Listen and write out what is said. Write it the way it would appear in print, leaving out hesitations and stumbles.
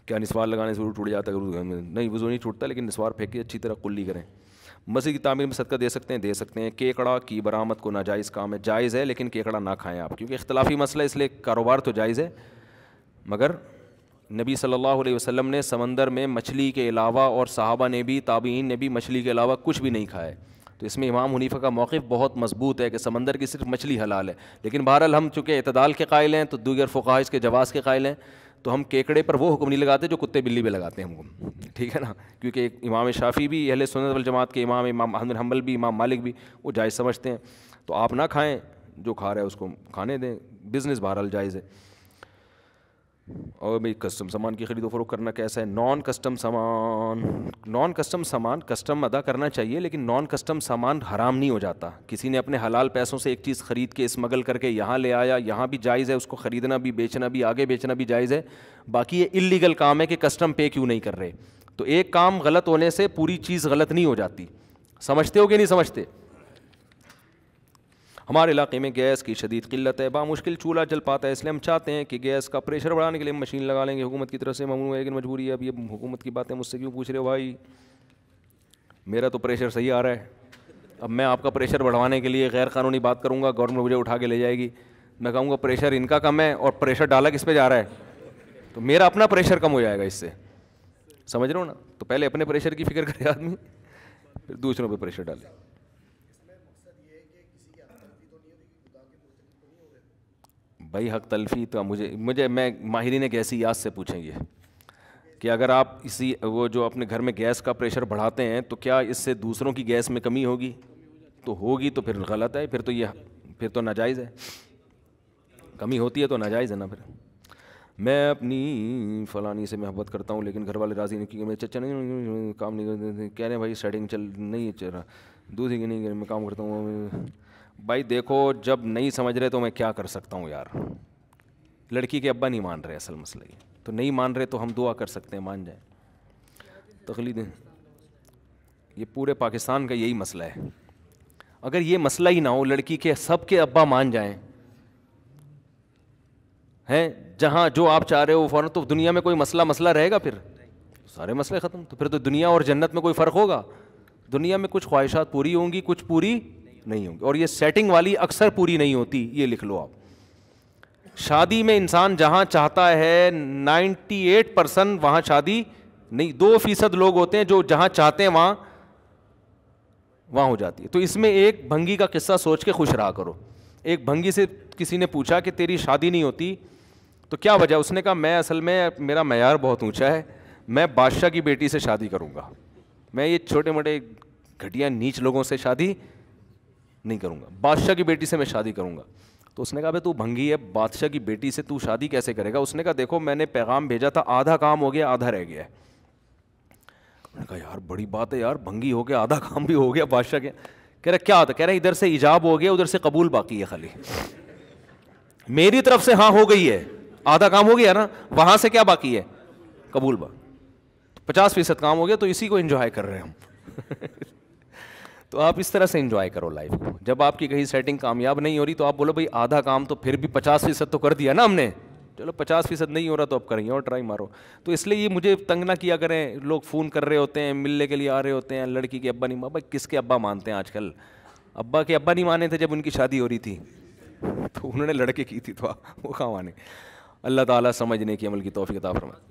کیا نسوار لگانے سے وضو ٹوٹ جاتا ہے؟ نہیں، وضو نہیں ٹوٹتا، لیکن نسوار پھینک کے اچھی طرح کلی کریں. مسجد کی تعمیر میں صدقہ دے سکتے ہیں؟ دے سکتے ہیں. کیکڑا کی برآمد کو ناجائز کام ہے؟ جائز ہے، لیکن کیکڑا نہ کھائیں آپ، کیونکہ اختلافی مسئلہ، اس لیے کاروبار تو جائز ہے. مگر نبی صلی اللہ علیہ وسلم نے سمندر میں مچھلی کے علاوہ، اور صحابہ نے بھی، تابعین نے بھی مچھلی کے علاوہ کچھ بھی نہیں کھایا. تو اس میں امام حنیفہ کا موقف بہت مضبوط ہے کہ سمندر کی صرف مچھلی حلال ہے. لیکن بہرحال ہم چونکہ اعتدال کے قائل ہیں تو دیگر فقہاء اس کے جواز کے قائل ہیں، تو ہم کیکڑے پر وہ حکم نہیں لگاتے جو کتے بلی پہ لگاتے ہیں حکم، ٹھیک ہے نا. کیونکہ امام شافعی بھی، اہل سنت والجماعت کے امام، امام احمد بن حنبل بھی، امام مالک بھی، وہ جائز سمجھتے ہیں. تو آپ نہ کھائیں، جو کھا رہا ہے اس کو کھانے دیں، بزنس بہرحال جائز ہے. اور بھائی کسٹم سامان کی خرید و فروخت کرنا کیسا ہے؟ نان کسٹم سامان کسٹم ادا کرنا چاہیے، لیکن نان کسٹم سامان حرام نہیں ہو جاتا. کسی نے اپنے حلال پیسوں سے ایک چیز خرید کے اسمگل کر کے یہاں لے آیا، یہاں بھی جائز ہے، اس کو خریدنا بھی، بیچنا بھی، آگے بیچنا بھی جائز ہے. باقی یہ اللیگل کام ہے کہ کسٹم پے کیوں نہیں کر رہے. تو ایک کام غلط ہونے سے پوری چیز غلط نہیں ہو جاتی. سمجھتے ہو کہ نہیں سمجھتے؟ ہمارے علاقے میں گیس کی شدید قلت ہے، بامشکل چولہا جل پاتا ہے، اس لیے ہم چاہتے ہیں کہ گیس کا پریشر بڑھانے کے لیے مشین لگا لیں گے. حکومت کی طرف سے ممنوع ہے، لیکن مجبوری ہے. اب یہ حکومت کی باتیں مجھ سے کیوں پوچھ رہے ہو بھائی؟ میرا تو پریشر صحیح آ رہا ہے. اب میں آپ کا پریشر بڑھوانے کے لیے غیر قانونی بات کروں گا، گورنمنٹ مجھے اٹھا کے لے جائے گی. میں کہوں گا پریشر ان کا کم ہے، اور پریشر ڈالا کس پہ جا رہا ہے؟ تو میرا اپنا پریشر کم ہو جائے گا اس سے. سمجھ رہے ہو نا؟ تو پہلے اپنے پریشر کی فکر کرے آدمی، پھر دوسروں پہ پریشر ڈالے. بھائی حق تلفی تو میں ماہرین گیسیات سے پوچھیں گے کہ اگر آپ وہ جو اپنے گھر میں گیس کا پریشر بڑھاتے ہیں تو کیا اس سے دوسروں کی گیس میں کمی ہوگی؟ تو ہوگی، تو پھر غلط ہے، پھر تو ناجائز ہے. کمی ہوتی ہے تو ناجائز ہے نا. پھر میں اپنی فلانی سے محبت کرتا ہوں لیکن گھر والے راضی نہیں، کیونکہ میرے چچا نہیں کام نہیں کرتے، کہہ رہے ہیں بھائی سیٹنگ نہیں چل رہا، دوسری کی نہیں، میں کام کرتا ہوں. بھائی دیکھو، جب نہیں سمجھ رہے تو میں کیا کر سکتا ہوں یار. لڑکی کے ابا نہیں مان رہے، اصل مسئلہ یہ تو نہیں مان رہے، تو ہم دعا کر سکتے ہیں مان جائیں. تقلیدیں، یہ پورے پاکستان کا یہی مسئلہ ہے. اگر یہ مسئلہ ہی نہ ہو، لڑکی کے سب کے ابا مان جائیں ہیں، جہاں جو آپ چاہ رہے ہو فوراً، تو دنیا میں کوئی مسئلہ رہے گا؟ پھر سارے مسئلے ختم. تو پھر تو دنیا اور جنت میں کوئی فرق ہوگا؟ دنیا میں کچھ خواہشات پوری ہوں گی، کچھ پوری نہیں ہوں گی. اور یہ سیٹنگ والی اکثر پوری نہیں ہوتی، یہ لکھ لو آپ. شادی میں انسان جہاں چاہتا ہے 98% وہاں شادی نہیں، 2% لوگ ہوتے ہیں جو جہاں چاہتے ہیں وہاں ہو جاتی ہے. تو اس میں ایک بھنگی کا قصہ سوچ کے خوش رہا کرو. ایک بھنگی سے کسی نے پوچھا کہ تیری شادی نہیں ہوتی تو کیا وجہ؟ اس نے کہا میں اصل میں میرا معیار بہت اونچا ہے، میں بادشاہ کی بیٹی سے شادی کروں گا، میں یہ چھوٹے موٹے گھٹیا نیچ لوگوں سے شادی نہیں کروں گا، بادشاہ کی بیٹی سے میں شادی کروں گا. تو اس نے کہا بھائی تو بھنگی ہے، بادشاہ کی بیٹی سے تو شادی کیسے کرے گا؟ اس نے کہا دیکھو میں نے پیغام بھیجا تھا، آدھا کام ہو گیا، آدھا رہ گیا ہے. میں نے کہا یار بڑی بات ہے یار، بھنگی ہو گیا، آدھا کام بھی ہو گیا بادشاہ کے. کہہ رہا کیا ہوتا؟ کہہ رہا ادھر سے ایجاب ہو گیا، ادھر سے قبول باقی ہے، خالی میری طرف سے ہاں ہو گئی ہے، آدھا کام ہو گیا نا، وہاں سے کیا باقی ہے؟ قبول 50% کام ہو گیا. تو اسی کو انجوائے کر رہے ہیں ہم. تو آپ اس طرح سے انجوائے کرو لائف کو. جب آپ کی کہیں سیٹنگ کامیاب نہیں ہو رہی تو آپ بولو بھائی آدھا کام تو پھر بھی 50% تو کر دیا نا ہم نے، چلو 50% نہیں ہو رہا تو اب کریں اور ٹرائی مارو. تو اس لیے یہ مجھے تنگ نہ کیا کریں. لوگ فون کر رہے ہوتے ہیں، ملنے کے لیے آ رہے ہوتے ہیں، لڑکی کے ابا نہیں مان. بھائی کس کے ابا مانتے ہیں آج کل؟ ابا کے ابا نہیں مانے تھے جب ان کی شادی ہو رہی تھی، تو انہوں نے لڑکے کی تھی تو وہ کہاں مانے. اللہ تعالیٰ سمجھنے کی، عمل کی توفیق عطا فرمائے.